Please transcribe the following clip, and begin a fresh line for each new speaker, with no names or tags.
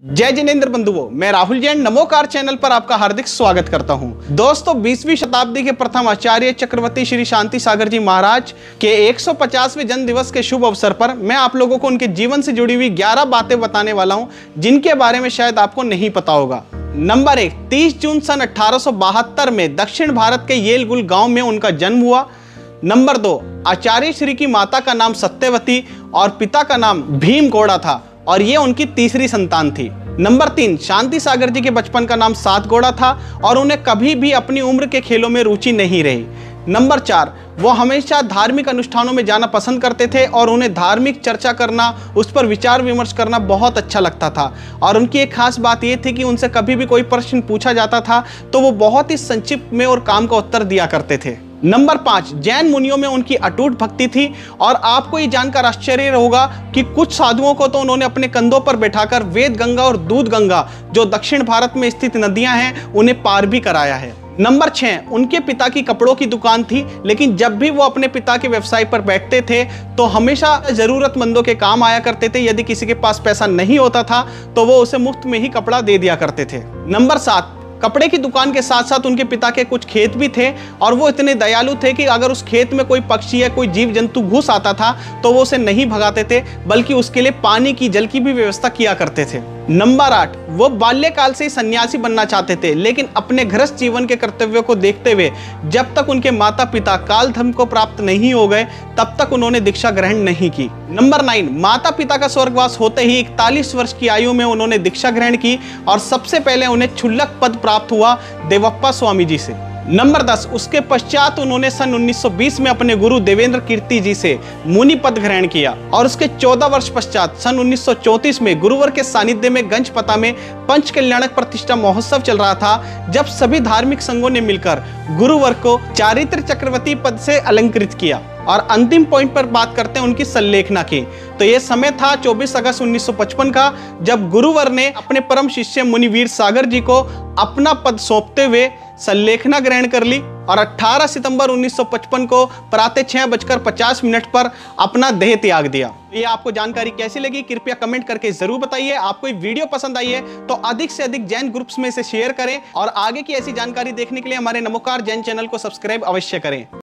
जय जिनेंद्र बंधुओं, मैं राहुल जैन नमोकार चैनल पर आपका हार्दिक स्वागत करता हूं। दोस्तों, 20वीं शताब्दी के प्रथम आचार्य चक्रवर्ती श्री शांति सागर जी महाराज के 150वें जन्म दिवस के शुभ अवसर पर मैं आप लोगों को उनके जीवन से जुड़ी हुई 11 बातें बताने वाला हूं, जिनके बारे में शायद आपको नहीं पता होगा। नंबर 1, 30 जून सन 1872 में दक्षिण भारत के येलगुल गांव में उनका जन्म हुआ। नंबर 2, आचार्य श्री की माता का नाम सत्यवती और पिता का नाम भीम गौड़ा था और ये उनकी तीसरी संतान थी। नंबर 3, शांति सागर जी के बचपन का नाम सात गौड़ा था और उन्हें कभी भी अपनी उम्र के खेलों में रुचि नहीं रही। नंबर 4, वो हमेशा धार्मिक अनुष्ठानों में जाना पसंद करते थे और उन्हें धार्मिक चर्चा करना, उस पर विचार विमर्श करना बहुत अच्छा लगता था। और उनकी एक खास बात ये थी कि उनसे कभी भी कोई प्रश्न पूछा जाता था तो वो बहुत ही संक्षिप्त में और काम का उत्तर दिया करते थे। नंबर 5, जैन मुनियों में उनकी अटूट भक्ति थी और आपको ये जानकर आश्चर्य होगा कि कुछ साधुओं को तो उन्होंने अपने कंधों पर बैठाकर वेद गंगा और दूध गंगा, जो दक्षिण भारत में स्थित नदियां हैं, उन्हें पार भी कराया है। नंबर 6, उनके पिता की कपड़ों की दुकान थी, लेकिन जब भी वो अपने पिता के व्यवसाय पर बैठते थे तो हमेशा जरूरतमंदों के काम आया करते थे। यदि किसी के पास पैसा नहीं होता था तो वो उसे मुफ्त में ही कपड़ा दे दिया करते थे। नंबर 7, कपड़े की दुकान के साथ साथ उनके पिता के कुछ खेत भी थे और वो इतने दयालु थे कि अगर उस खेत में कोई पक्षी या कोई जीव जंतु घुस आता था तो वो उसे नहीं भगाते थे, बल्कि उसके लिए पानी की, जल की भी व्यवस्था किया करते थे। नंबर 8, वो बाल्यकाल से ही सन्यासी बनना चाहते थे, लेकिन अपने गृहस्थ जीवन के कर्तव्यों को देखते हुए जब तक उनके माता पिता काल धर्म को प्राप्त नहीं हो गए तब तक उन्होंने दीक्षा ग्रहण नहीं की। नंबर 9, माता पिता का स्वर्गवास होते ही 41 वर्ष की आयु में उन्होंने दीक्षा ग्रहण की और सबसे पहले उन्हें क्षुल्लक पद प्राप्त हुआ देवप्पा स्वामी जी से। नंबर 10, उसके पश्चात उन्होंने सन 1920 में अपने गुरु देवेंद्र कीर्ति जी से मुनि पद ग्रहण किया और उसके 14 वर्ष पश्चात सन 1934 में गुरुवर के सानिध्य में गंजपता में पंच कल्याणक प्रतिष्ठा महोत्सव चल रहा था, जब सभी धार्मिक संघों ने मिलकर गुरुवर को चारित्र चक्रवर्ती पद से अलंकृत किया। और अंतिम पॉइंट पर बात करते हैं उनकी संलेखना की, तो यह समय था 24 अगस्त 1955 का, जब गुरुवर ने अपने परम शिष्य मुनिवीर सागर जी को अपना पद सौंपते हुए संलेखना ग्रहण कर ली और 18 सितंबर 1955 को प्रातः 6:50 पर अपना देह त्याग दिया। ये आपको जानकारी कैसी लगी कृपया कमेंट करके जरूर बताइए। आपको ये वीडियो पसंद आई है तो अधिक से अधिक जैन ग्रुप्स में इसे शेयर करें और आगे की ऐसी जानकारी देखने के लिए हमारे नमोकार जैन चैनल को सब्सक्राइब अवश्य करें।